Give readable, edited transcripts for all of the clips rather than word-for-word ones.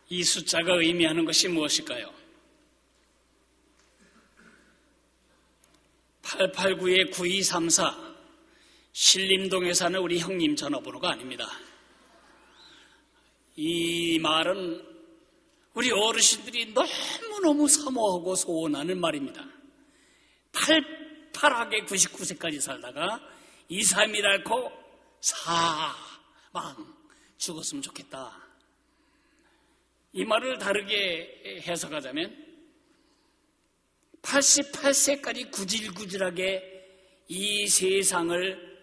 이 숫자가 의미하는 것이 무엇일까요? 889-9234 신림동에 사는 우리 형님 전화번호가 아닙니다. 이 말은 우리 어르신들이 너무너무 사모하고 소원하는 말입니다. 팔팔하게 99세까지 살다가 2, 3일 앓고 사망 죽었으면 좋겠다. 이 말을 다르게 해석하자면 88세까지 구질구질하게 이 세상을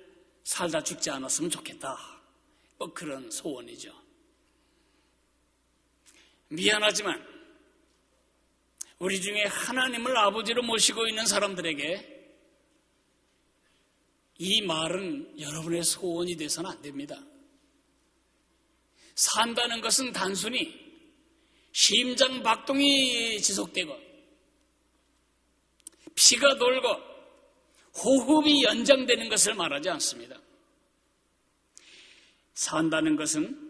살다 죽지 않았으면 좋겠다. 뭐 그런 소원이죠. 미안하지만 우리 중에 하나님을 아버지로 모시고 있는 사람들에게 이 말은 여러분의 소원이 돼서는 안 됩니다. 산다는 것은 단순히 심장 박동이 지속되고 피가 돌고 호흡이 연장되는 것을 말하지 않습니다. 산다는 것은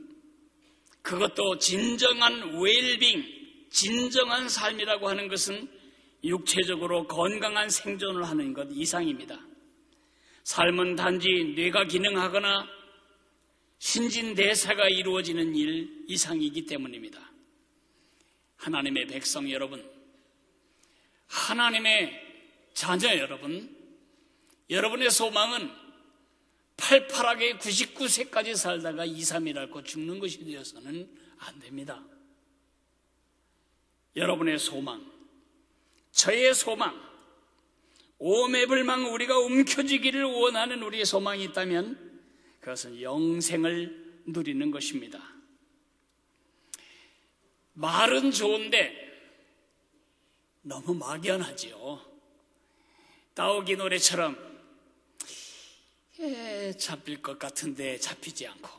그것도 진정한 웰빙, 진정한 삶이라고 하는 것은 육체적으로 건강한 생존을 하는 것 이상입니다. 삶은 단지 뇌가 기능하거나 신진대사가 이루어지는 일 이상이기 때문입니다. 하나님의 백성 여러분, 하나님의 자녀 여러분, 여러분의 소망은 팔팔하게 99세까지 살다가 2, 3일 앓고 죽는 것이 되어서는 안 됩니다. 여러분의 소망, 저의 소망, 오매불망 우리가 움켜쥐기를 원하는 우리의 소망이 있다면 그것은 영생을 누리는 것입니다. 말은 좋은데 너무 막연하지요. 따오기 노래처럼 잡힐 것 같은데 잡히지 않고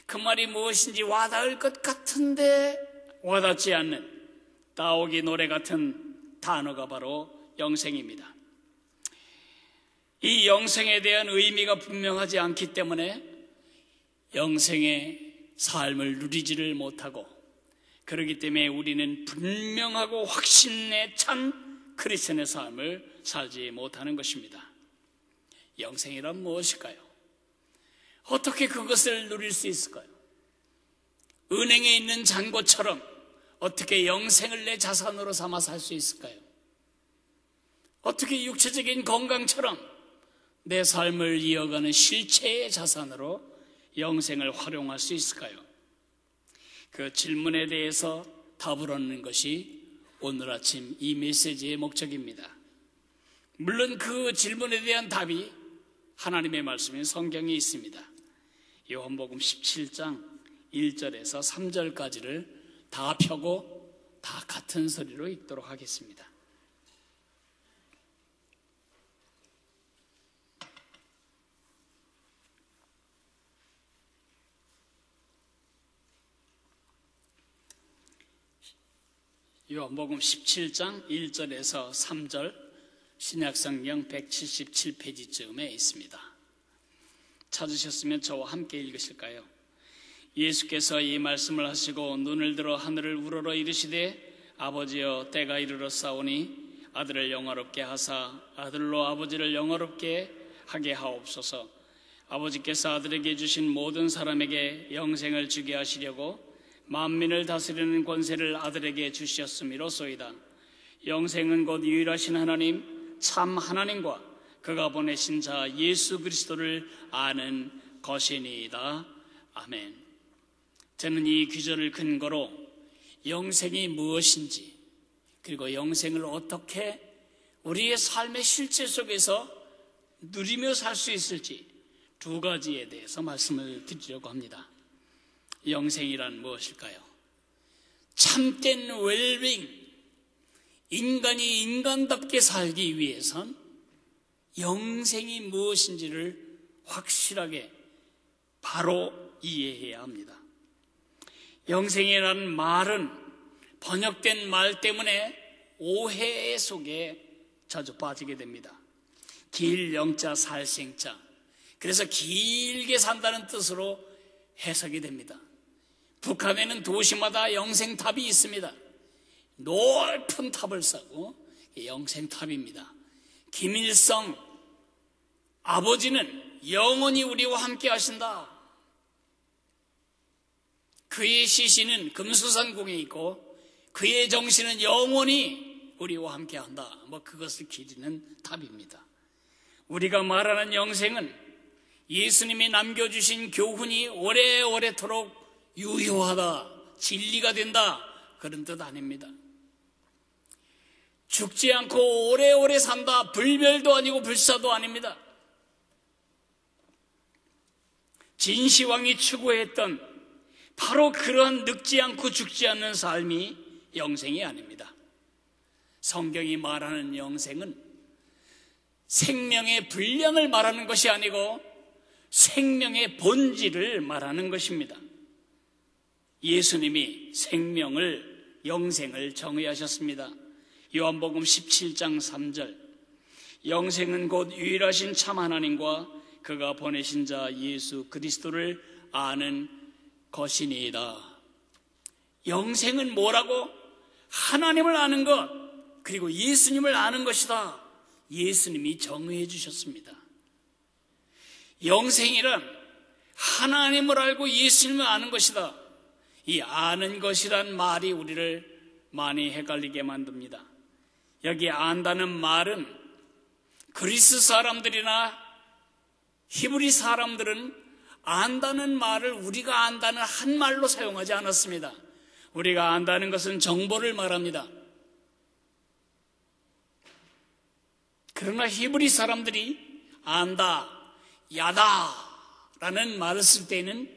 그 말이 무엇인지 와닿을 것 같은데 와닿지 않는 따오기 노래 같은 단어가 바로 영생입니다. 이 영생에 대한 의미가 분명하지 않기 때문에 영생의 삶을 누리지를 못하고 그렇기 때문에 우리는 분명하고 확신에 찬 크리스천의 삶을 살지 못하는 것입니다. 영생이란 무엇일까요? 어떻게 그것을 누릴 수 있을까요? 은행에 있는 잔고처럼 어떻게 영생을 내 자산으로 삼아 살 수 있을까요? 어떻게 육체적인 건강처럼 내 삶을 이어가는 실체의 자산으로 영생을 활용할 수 있을까요? 그 질문에 대해서 답을 얻는 것이 오늘 아침 이 메시지의 목적입니다. 물론 그 질문에 대한 답이 하나님의 말씀인 성경에 있습니다. 요한복음 17장 1절에서 3절까지를 다 펴고 다 같은 소리로 읽도록 하겠습니다. 요한복음 17장 1절에서 3절 신약성경 177페이지쯤에 있습니다. 찾으셨으면 저와 함께 읽으실까요? 예수께서 이 말씀을 하시고 눈을 들어 하늘을 우러러 이르시되 아버지여 때가 이르렀사오니 아들을 영화롭게 하사 아들로 아버지를 영화롭게 하게 하옵소서. 아버지께서 아들에게 주신 모든 사람에게 영생을 주게 하시려고 만민을 다스리는 권세를 아들에게 주셨음이로소이다. 영생은 곧 유일하신 하나님 참 하나님과 그가 보내신 자 예수 그리스도를 아는 것이니이다. 아멘. 저는 이 귀절을 근거로 영생이 무엇인지 그리고 영생을 어떻게 우리의 삶의 실제 속에서 누리며 살 수 있을지 두 가지에 대해서 말씀을 드리려고 합니다. 영생이란 무엇일까요? 참된 웰빙, 인간이 인간답게 살기 위해선 영생이 무엇인지를 확실하게 바로 이해해야 합니다. 영생이라는 말은 번역된 말 때문에 오해 속에 자주 빠지게 됩니다. 길 영자 살 생자, 그래서 길게 산다는 뜻으로 해석이 됩니다. 북한에는 도시마다 영생탑이 있습니다. 높은 탑을 쌓고 영생탑입니다. 김일성 아버지는 영원히 우리와 함께 하신다. 그의 시신은 금수산궁에 있고 그의 정신은 영원히 우리와 함께 한다. 그것을 기리는 탑입니다. 우리가 말하는 영생은 예수님이 남겨주신 교훈이 오래오래도록 유효하다, 진리가 된다, 그런 뜻 아닙니다. 죽지 않고 오래오래 산다, 불멸도 아니고 불사도 아닙니다. 진시황이 추구했던 바로 그런 늙지 않고 죽지 않는 삶이 영생이 아닙니다. 성경이 말하는 영생은 생명의 분량을 말하는 것이 아니고 생명의 본질을 말하는 것입니다. 예수님이 생명을, 영생을 정의하셨습니다. 요한복음 17장 3절, 영생은 곧 유일하신 참 하나님과 그가 보내신 자 예수 그리스도를 아는 것이니이다. 영생은 뭐라고? 하나님을 아는 것, 그리고 예수님을 아는 것이다. 예수님이 정의해 주셨습니다. 영생이란 하나님을 알고 예수님을 아는 것이다. 이 아는 것이란 말이 우리를 많이 헷갈리게 만듭니다. 여기 안다는 말은 그리스 사람들이나 히브리 사람들은 안다는 말을 우리가 안다는 한 말로 사용하지 않았습니다. 우리가 안다는 것은 정보를 말합니다. 그러나 히브리 사람들이 안다, 야다 라는 말을 쓸 때는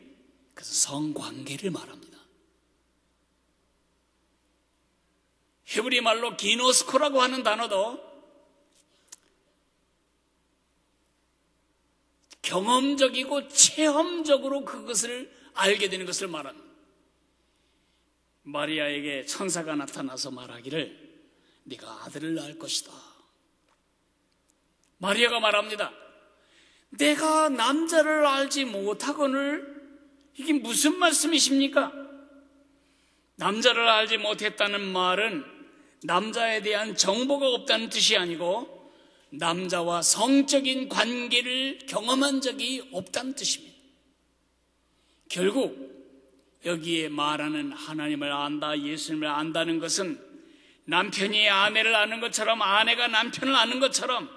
그것은 성관계를 말합니다. 히브리 말로 기노스코라고 하는 단어도 경험적이고 체험적으로 그것을 알게 되는 것을 말합니다. 마리아에게 천사가 나타나서 말하기를 네가 아들을 낳을 것이다. 마리아가 말합니다. 내가 남자를 알지 못하거늘, 이게 무슨 말씀이십니까? 남자를 알지 못했다는 말은 남자에 대한 정보가 없다는 뜻이 아니고 남자와 성적인 관계를 경험한 적이 없다는 뜻입니다. 결국 여기에 말하는 하나님을 안다, 예수님을 안다는 것은 남편이 아내를 아는 것처럼, 아내가 남편을 아는 것처럼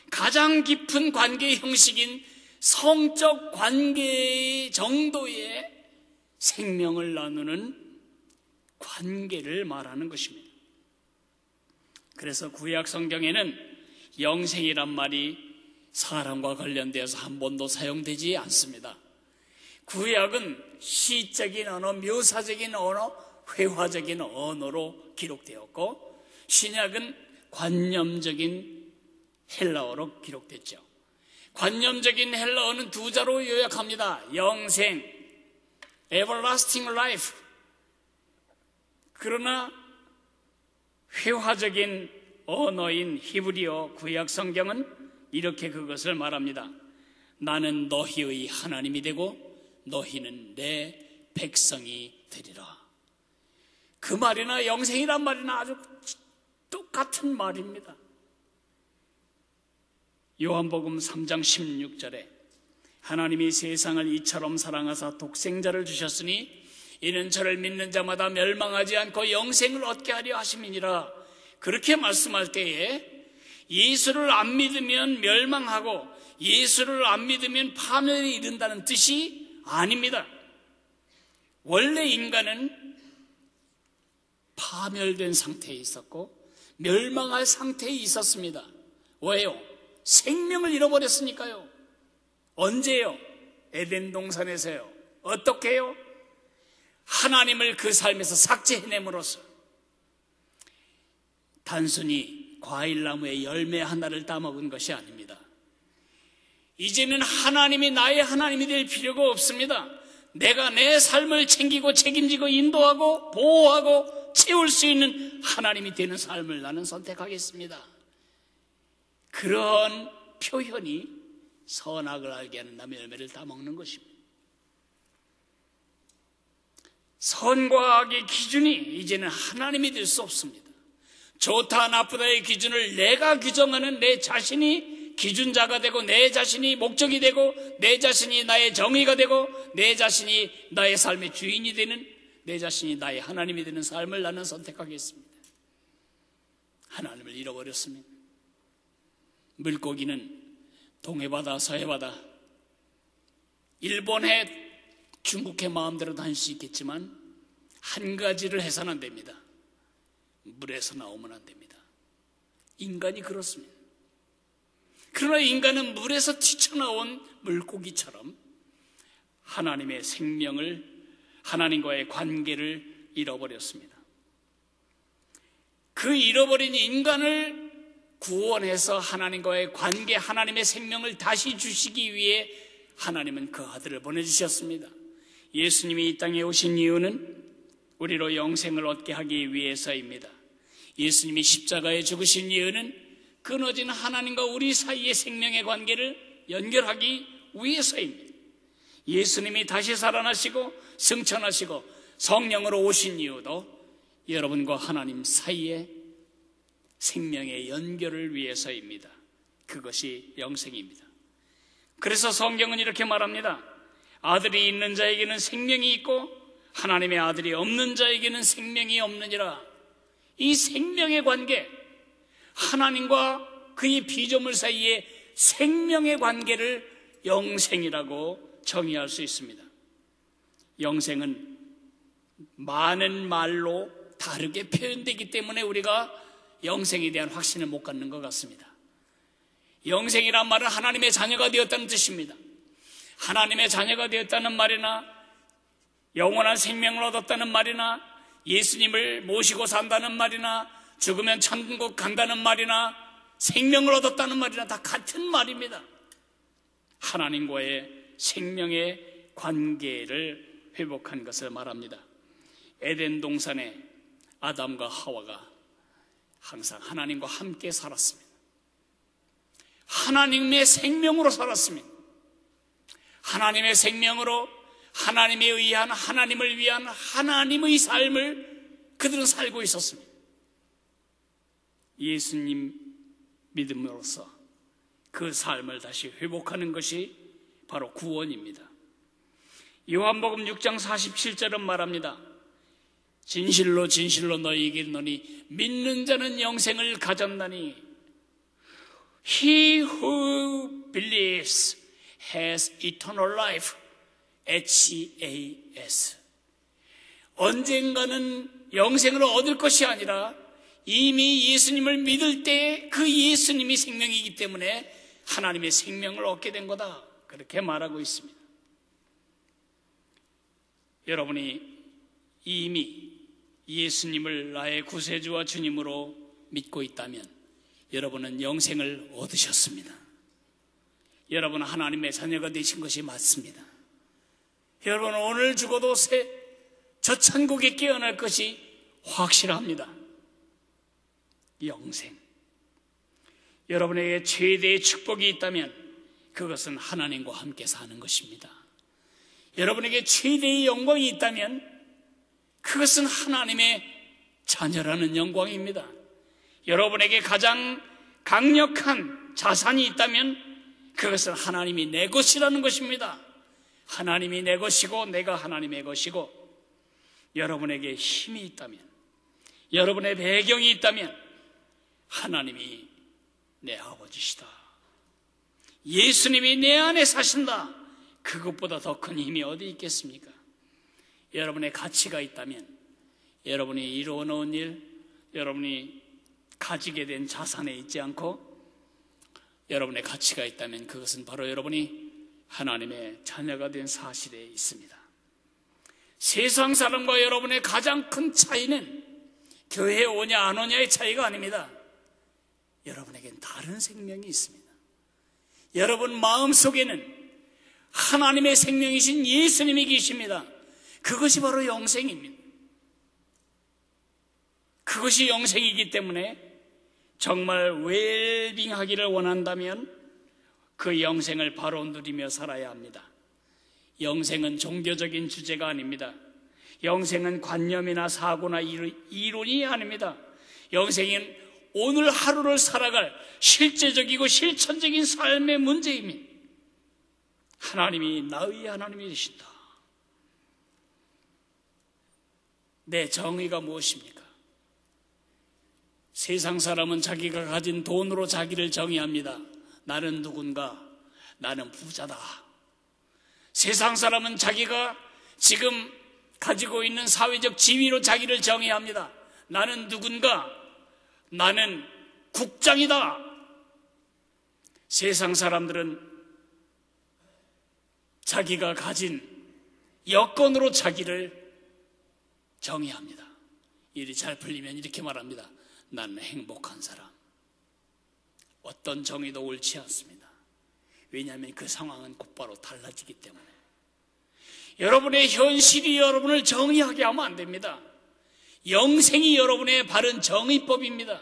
가장 깊은 관계의 형식인 성적 관계의 정도의 생명을 나누는 관계를 말하는 것입니다. 그래서 구약 성경에는 영생이란 말이 사람과 관련되어서 한 번도 사용되지 않습니다. 구약은 시적인 언어, 묘사적인 언어, 회화적인 언어로 기록되었고, 신약은 관념적인 헬라어로 기록됐죠. 관념적인 헬라어는 두 자로 요약합니다. 영생, everlasting life. 그러나 회화적인 언어인 히브리어 구약 성경은 이렇게 그것을 말합니다. 나는 너희의 하나님이 되고 너희는 내 백성이 되리라. 그 말이나 영생이란 말이나 아주 똑같은 말입니다. 요한복음 3장 16절에 하나님이 세상을 이처럼 사랑하사 독생자를 주셨으니 이는 저를 믿는 자마다 멸망하지 않고 영생을 얻게 하려 하심이니라. 그렇게 말씀할 때에 예수를 안 믿으면 멸망하고 예수를 안 믿으면 파멸에 이른다는 뜻이 아닙니다. 원래 인간은 파멸된 상태에 있었고 멸망할 상태에 있었습니다. 왜요? 생명을 잃어버렸으니까요. 언제요? 에덴 동산에서요. 어떻게요? 하나님을 그 삶에서 삭제해냄으로써 단순히 과일나무의 열매 하나를 따먹은 것이 아닙니다. 이제는 하나님이 나의 하나님이 될 필요가 없습니다. 내가 내 삶을 챙기고 책임지고 인도하고 보호하고 채울 수 있는 하나님이 되는 삶을 나는 선택하겠습니다. 그런 표현이 선악을 알게 하는 남의 열매를 따먹는 것입니다. 선과 악의 기준이 이제는 하나님이 될 수 없습니다. 좋다 나쁘다의 기준을 내가 규정하는 내 자신이 기준자가 되고, 내 자신이 목적이 되고, 내 자신이 나의 정의가 되고, 내 자신이 나의 삶의 주인이 되는, 내 자신이 나의 하나님이 되는 삶을 나는 선택하겠습니다. 하나님을 잃어버렸습니다. 물고기는 동해바다, 서해바다, 일본해, 중국해 마음대로 다닐 수 있겠지만 한 가지를 해서는 안 됩니다. 물에서 나오면 안 됩니다. 인간이 그렇습니다. 그러나 인간은 물에서 튀쳐나온 물고기처럼 하나님의 생명을, 하나님과의 관계를 잃어버렸습니다. 그 잃어버린 인간을 구원해서 하나님과의 관계, 하나님의 생명을 다시 주시기 위해 하나님은 그 아들을 보내주셨습니다. 예수님이 이 땅에 오신 이유는 우리로 영생을 얻게 하기 위해서입니다. 예수님이 십자가에 죽으신 이유는 끊어진 하나님과 우리 사이의 생명의 관계를 연결하기 위해서입니다. 예수님이 다시 살아나시고 승천하시고 성령으로 오신 이유도 여러분과 하나님 사이의 생명의 연결을 위해서입니다. 그것이 영생입니다. 그래서 성경은 이렇게 말합니다. 아들이 있는 자에게는 생명이 있고 하나님의 아들이 없는 자에게는 생명이 없느니라. 이 생명의 관계, 하나님과 그의 피조물 사이의 생명의 관계를 영생이라고 정의할 수 있습니다. 영생은 많은 말로 다르게 표현되기 때문에 우리가 영생에 대한 확신을 못 갖는 것 같습니다. 영생이란 말은 하나님의 자녀가 되었다는 뜻입니다. 하나님의 자녀가 되었다는 말이나 영원한 생명을 얻었다는 말이나 예수님을 모시고 산다는 말이나 죽으면 천국 간다는 말이나 생명을 얻었다는 말이나 다 같은 말입니다. 하나님과의 생명의 관계를 회복한 것을 말합니다. 에덴 동산에 아담과 하와가 항상 하나님과 함께 살았습니다. 하나님의 생명으로 살았습니다. 하나님의 생명으로 하나님에 의한, 하나님을 위한 하나님의 삶을 그들은 살고 있었습니다. 예수님 믿음으로써 그 삶을 다시 회복하는 것이 바로 구원입니다. 요한복음 6장 47절은 말합니다. 진실로 진실로 너희에게 이르노니 믿는 자는 영생을 가졌나니 He who believes has eternal life. HAS. 언젠가는 영생을 얻을 것이 아니라 이미 예수님을 믿을 때 그 예수님이 생명이기 때문에 하나님의 생명을 얻게 된 거다. 그렇게 말하고 있습니다. 여러분이 이미 예수님을 나의 구세주와 주님으로 믿고 있다면 여러분은 영생을 얻으셨습니다. 여러분은 하나님의 자녀가 되신 것이 맞습니다. 여러분은 오늘 죽어도 저 천국에 깨어날 것이 확실합니다. 영생. 여러분에게 최대의 축복이 있다면 그것은 하나님과 함께 사는 것입니다. 여러분에게 최대의 영광이 있다면 그것은 하나님의 자녀라는 영광입니다. 여러분에게 가장 강력한 자산이 있다면 그것은 하나님이 내 것이라는 것입니다. 하나님이 내 것이고 내가 하나님의 것이고, 여러분에게 힘이 있다면, 여러분의 배경이 있다면 하나님이 내 아버지시다, 예수님이 내 안에 사신다, 그것보다 더 큰 힘이 어디 있겠습니까? 여러분의 가치가 있다면, 여러분이 이루어 놓은 일, 여러분이 가지게 된 자산에 있지 않고 여러분의 가치가 있다면 그것은 바로 여러분이 하나님의 자녀가 된 사실에 있습니다. 세상 사람과 여러분의 가장 큰 차이는 교회에 오냐 안 오냐의 차이가 아닙니다. 여러분에겐 다른 생명이 있습니다. 여러분 마음속에는 하나님의 생명이신 예수님이 계십니다. 그것이 바로 영생입니다. 그것이 영생이기 때문에 정말 웰빙하기를 원한다면 그 영생을 바로 누리며 살아야 합니다. 영생은 종교적인 주제가 아닙니다. 영생은 관념이나 사고나 이론이 아닙니다. 영생은 오늘 하루를 살아갈 실제적이고 실천적인 삶의 문제입니다. 하나님이 나의 하나님이 되신다. 내 정의가 무엇입니까? 세상 사람은 자기가 가진 돈으로 자기를 정의합니다. 나는 누군가? 나는 부자다. 세상 사람은 자기가 지금 가지고 있는 사회적 지위로 자기를 정의합니다. 나는 누군가? 나는 국장이다. 세상 사람들은 자기가 가진 여건으로 자기를 정의합니다. 일이 잘 풀리면 이렇게 말합니다. 나는 행복한 사람. 어떤 정의도 옳지 않습니다. 왜냐하면 그 상황은 곧바로 달라지기 때문에. 여러분의 현실이 여러분을 정의하게 하면 안 됩니다. 영생이 여러분의 바른 정의법입니다.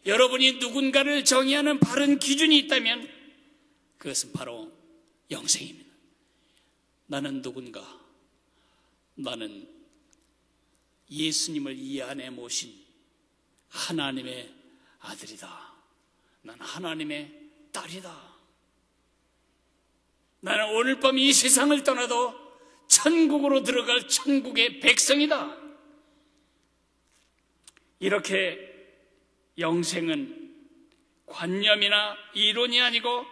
여러분이 누군가를 정의하는 바른 기준이 있다면 그것은 바로 영생입니다. 나는 누군가? 나는 예수님을 이 안에 모신 하나님의 아들이다. 나는 하나님의 딸이다. 나는 오늘 밤 이 세상을 떠나도 천국으로 들어갈 천국의 백성이다. 이렇게 영생은 관념이나 이론이 아니고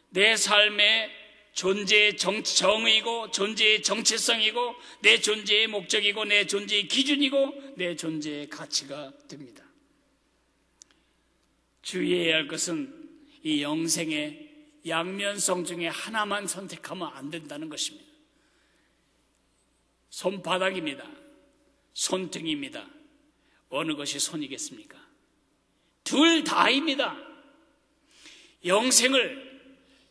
내 삶의 존재의 정의이고 존재의 정체성이고 내 존재의 목적이고 내 존재의 기준이고 내 존재의 가치가 됩니다. 주의해야 할 것은 이 영생의 양면성 중에 하나만 선택하면 안 된다는 것입니다. 손바닥입니다. 손등입니다. 어느 것이 손이겠습니까? 둘 다입니다. 영생을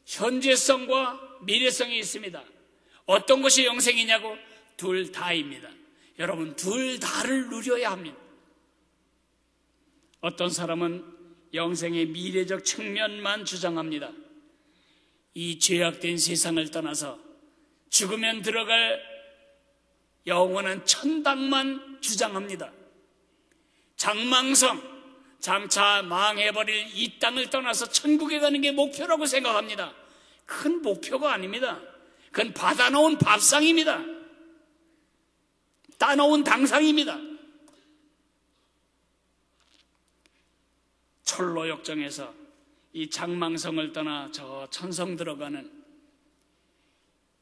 현재성과 미래성이 있습니다. 어떤 것이 영생이냐고? 둘 다입니다. 여러분, 둘 다를 누려야 합니다. 어떤 사람은 영생의 미래적 측면만 주장합니다. 이 죄악된 세상을 떠나서 죽으면 들어갈 영원한 천당만 주장합니다. 장망성, 장차 망해버릴 이 땅을 떠나서 천국에 가는 게 목표라고 생각합니다. 큰 목표가 아닙니다. 그건 받아놓은 밥상입니다. 따놓은 당상입니다. 철로 역정에서 이 장망성을 떠나 저 천성 들어가는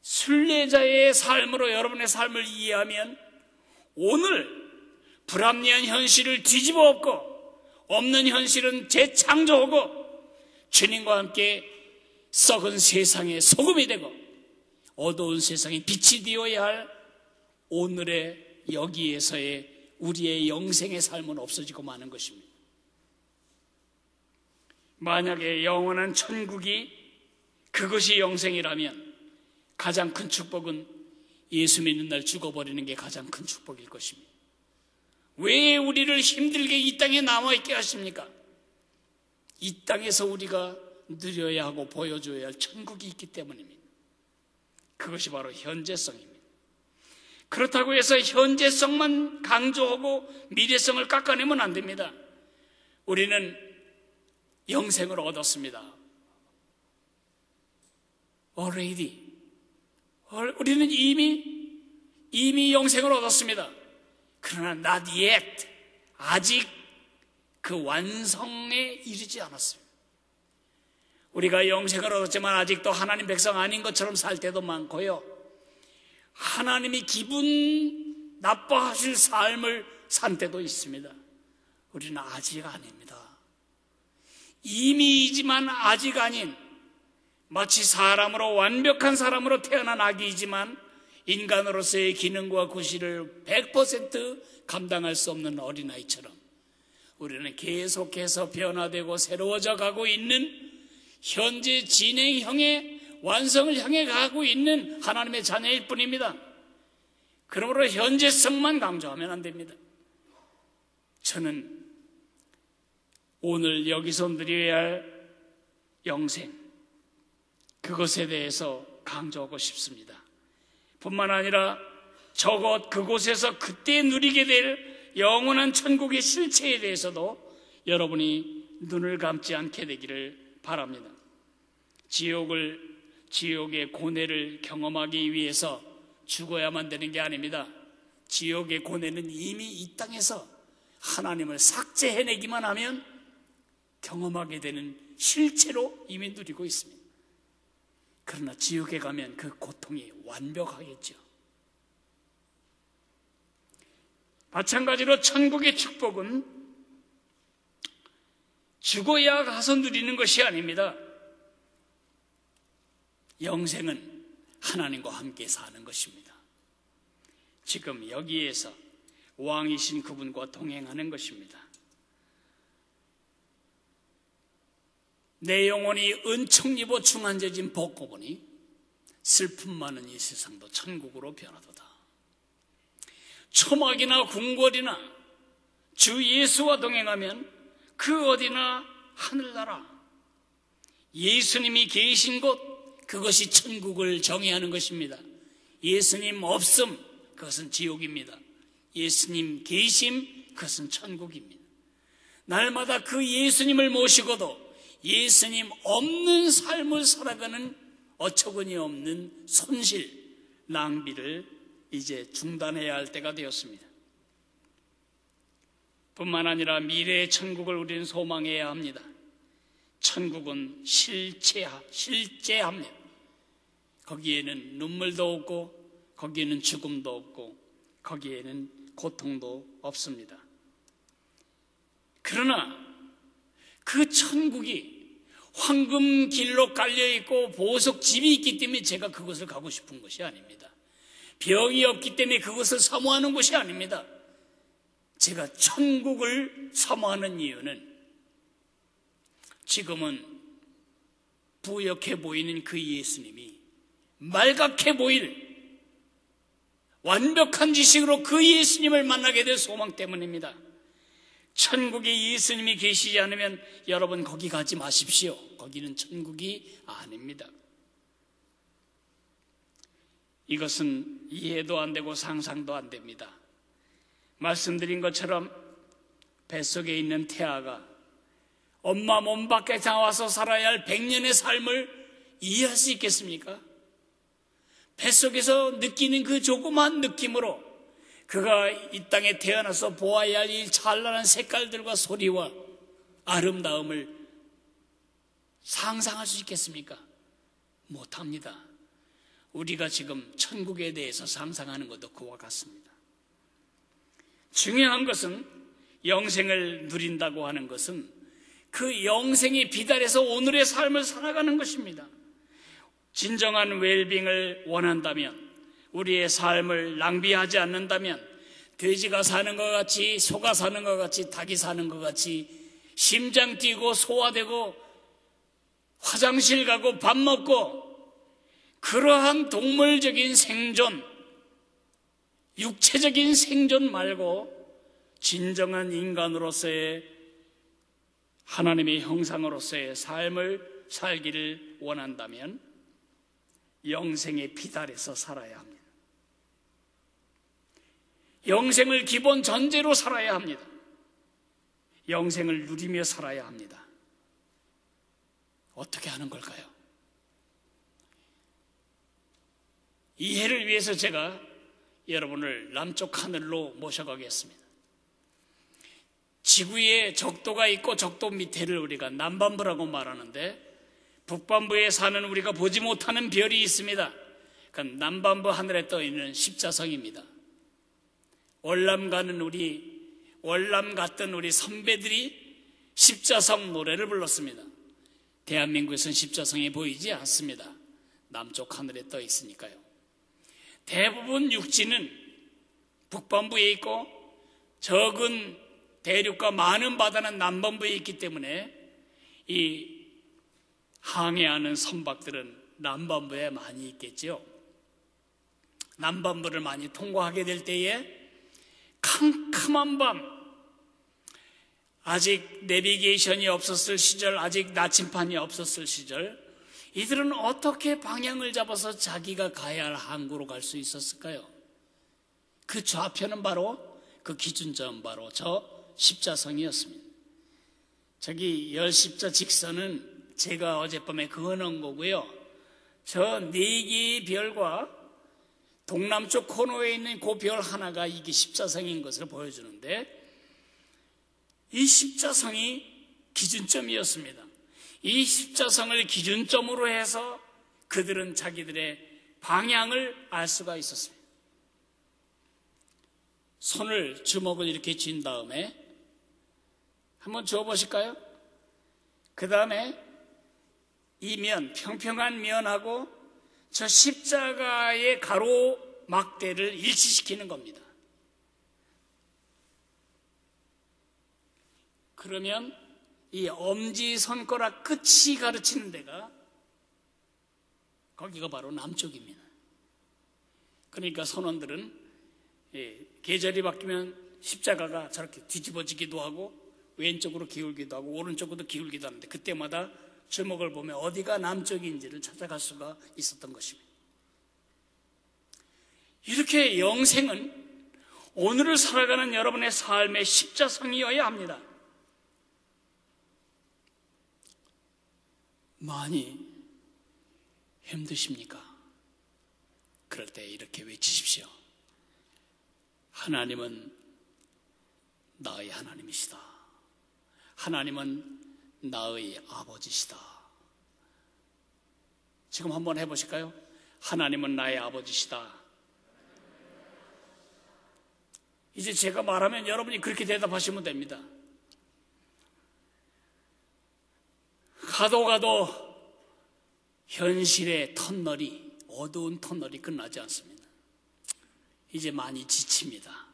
순례자의 삶으로 여러분의 삶을 이해하면 오늘 불합리한 현실을 뒤집어 엎고 없는 현실은 재창조하고 주님과 함께 썩은 세상의 소금이 되고 어두운 세상에 빛이 되어야 할 오늘의 여기에서의 우리의 영생의 삶은 없어지고 마는 것입니다. 만약에 영원한 천국이 그것이 영생이라면 가장 큰 축복은 예수 믿는 날 죽어버리는 게 가장 큰 축복일 것입니다. 왜 우리를 힘들게 이 땅에 남아있게 하십니까? 이 땅에서 우리가 누려야 하고 보여줘야 할 천국이 있기 때문입니다. 그것이 바로 현재성입니다. 그렇다고 해서 현재성만 강조하고 미래성을 깎아내면 안 됩니다. 우리는 영생을 얻었습니다. Already. 우리는 이미 영생을 얻었습니다. 그러나 not yet. 아직 그 완성에 이르지 않았습니다. 우리가 영생을 얻었지만 아직도 하나님 백성 아닌 것처럼 살 때도 많고요. 하나님이 기분 나빠하실 삶을 산 때도 있습니다. 우리는 아직 아닙니다. 이미이지만 아직 아닌 마치 사람으로 완벽한 사람으로 태어난 아기이지만 인간으로서의 기능과 구실을 100% 감당할 수 없는 어린아이처럼 우리는 계속해서 변화되고 새로워져 가고 있는 현재 진행형의 완성을 향해 가고 있는 하나님의 자녀일 뿐입니다. 그러므로 현재성만 강조하면 안 됩니다. 저는 오늘 여기서 누려야 할 영생, 그것에 대해서 강조하고 싶습니다. 뿐만 아니라 저곳 그곳에서 그때 누리게 될 영원한 천국의 실체에 대해서도 여러분이 눈을 감지 않게 되기를 바랍니다. 지옥의 고뇌를 경험하기 위해서 죽어야만 되는 게 아닙니다. 지옥의 고뇌는 이미 이 땅에서 하나님을 삭제해내기만 하면 경험하게 되는 실체로 이미 누리고 있습니다. 그러나 지옥에 가면 그 고통이 완벽하겠죠. 마찬가지로 천국의 축복은 죽어야 가서 누리는 것이 아닙니다. 영생은 하나님과 함께 사는 것입니다. 지금 여기에서 왕이신 그분과 동행하는 것입니다. 내 영혼이 은총 입어 중한죄진 벗고 보니 슬픔 많은 이 세상도 천국으로 변하도다. 초막이나 궁궐이나 주 예수와 동행하면 그 어디나 하늘나라, 예수님이 계신 곳, 그것이 천국을 정의하는 것입니다. 예수님 없음, 그것은 지옥입니다. 예수님 계심, 그것은 천국입니다. 날마다 그 예수님을 모시고도 예수님 없는 삶을 살아가는 어처구니 없는 손실, 낭비를 이제 중단해야 할 때가 되었습니다. 뿐만 아니라 미래의 천국을 우리는 소망해야 합니다. 천국은 실제합니다. 거기에는 눈물도 없고, 거기에는 죽음도 없고, 거기에는 고통도 없습니다. 그러나 그 천국이 황금 길로 깔려있고 보석집이 있기 때문에 제가 그것을 가고 싶은 것이 아닙니다. 병이 없기 때문에 그것을 사모하는 것이 아닙니다. 제가 천국을 사모하는 이유는 지금은 부역해 보이는 그 예수님이 말갛게 보일 완벽한 지식으로 그 예수님을 만나게 될 소망 때문입니다. 천국에 예수님이 계시지 않으면 여러분 거기 가지 마십시오. 거기는 천국이 아닙니다. 이것은 이해도 안 되고 상상도 안 됩니다. 말씀드린 것처럼 뱃속에 있는 태아가 엄마 몸 밖에 나와서 살아야 할 100년의 삶을 이해할 수 있겠습니까? 뱃속에서 느끼는 그 조그만 느낌으로 그가 이 땅에 태어나서 보아야 할 이 찬란한 색깔들과 소리와 아름다움을 상상할 수 있겠습니까? 못합니다. 우리가 지금 천국에 대해서 상상하는 것도 그와 같습니다. 중요한 것은 영생을 누린다고 하는 것은 그 영생의 비달에서 오늘의 삶을 살아가는 것입니다. 진정한 웰빙을 원한다면, 우리의 삶을 낭비하지 않는다면, 돼지가 사는 것 같이, 소가 사는 것 같이, 닭이 사는 것 같이 심장 뛰고 소화되고 화장실 가고 밥 먹고 그러한 동물적인 생존, 육체적인 생존 말고 진정한 인간으로서의 하나님의 형상으로서의 삶을 살기를 원한다면 영생의 비달에서 살아야 합니다. 영생을 기본 전제로 살아야 합니다. 영생을 누리며 살아야 합니다. 어떻게 하는 걸까요? 이해를 위해서 제가 여러분을 남쪽 하늘로 모셔가겠습니다. 지구에 적도가 있고 적도 밑에를 우리가 남반부라고 말하는데, 북반부에 사는 우리가 보지 못하는 별이 있습니다. 그건 남반부 하늘에 떠 있는 십자성입니다. 월남 갔던 우리 선배들이 십자성 노래를 불렀습니다. 대한민국에서는 십자성이 보이지 않습니다. 남쪽 하늘에 떠 있으니까요. 대부분 육지는 북반부에 있고 적은 대륙과 많은 바다는 남반부에 있기 때문에 이 항해하는 선박들은 남반부에 많이 있겠죠. 남반부를 많이 통과하게 될 때에 캄캄한 밤, 아직 내비게이션이 없었을 시절, 아직 나침판이 없었을 시절, 이들은 어떻게 방향을 잡아서 자기가 가야 할 항구로 갈 수 있었을까요? 그 좌표는 바로 그 기준점은 바로 저 십자성이었습니다. 저기 열십자 직선은 제가 어젯밤에 그어놓은 거고요. 저 네 개의 별과 동남쪽 코너에 있는 그 별 하나가 이게 십자성인 것을 보여주는데, 이 십자성이 기준점이었습니다. 이 십자성을 기준점으로 해서 그들은 자기들의 방향을 알 수가 있었습니다. 손을, 주먹을 이렇게 쥔 다음에 한번 주워보실까요? 그 다음에 이 면, 평평한 면하고 저 십자가의 가로막대를 일치시키는 겁니다. 그러면 이 엄지손가락 끝이 가르치는 데가 거기가 바로 남쪽입니다. 그러니까 선원들은 계절이 바뀌면 십자가가 저렇게 뒤집어지기도 하고 왼쪽으로 기울기도 하고 오른쪽으로 기울기도 하는데, 그때마다 주먹을 보면 어디가 남쪽인지를 찾아갈 수가 있었던 것입니다. 이렇게 영생은 오늘을 살아가는 여러분의 삶의 십자성이어야 합니다. 많이 힘드십니까? 그럴 때 이렇게 외치십시오. 하나님은 나의 하나님이시다. 하나님은 나의 아버지시다. 지금 한번 해보실까요? 하나님은 나의 아버지시다. 이제 제가 말하면 여러분이 그렇게 대답하시면 됩니다. 가도 현실의 터널이, 어두운 터널이 끝나지 않습니다. 이제 많이 지칩니다.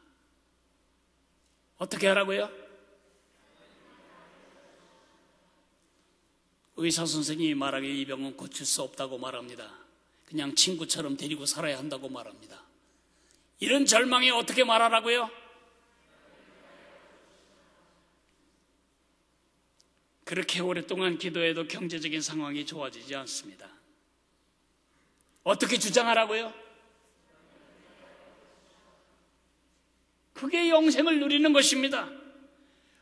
어떻게 하라고요? 의사 선생님이 말하기에 이 병은 고칠 수 없다고 말합니다. 그냥 친구처럼 데리고 살아야 한다고 말합니다. 이런 절망에 어떻게 말하라고요? 그렇게 오랫동안 기도해도 경제적인 상황이 좋아지지 않습니다. 어떻게 주장하라고요? 그게 영생을 누리는 것입니다.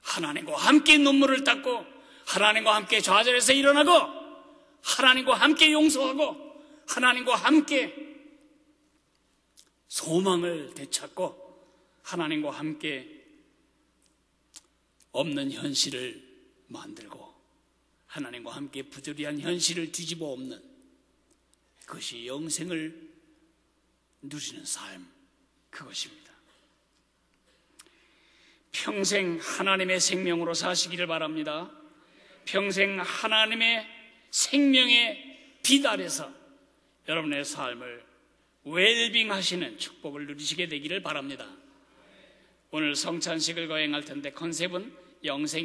하나님과 함께 눈물을 닦고, 하나님과 함께 좌절해서 일어나고, 하나님과 함께 용서하고, 하나님과 함께 소망을 되찾고, 하나님과 함께 없는 현실을 만들고, 하나님과 함께 부조리한 현실을 뒤집어 엎는, 그것이 영생을 누리는 삶, 그것입니다. 평생 하나님의 생명으로 사시기를 바랍니다. 평생 하나님의 생명의 빛 아래서 여러분의 삶을 웰빙하시는 축복을 누리시게 되기를 바랍니다. 오늘 성찬식을 거행할 텐데 컨셉은 영생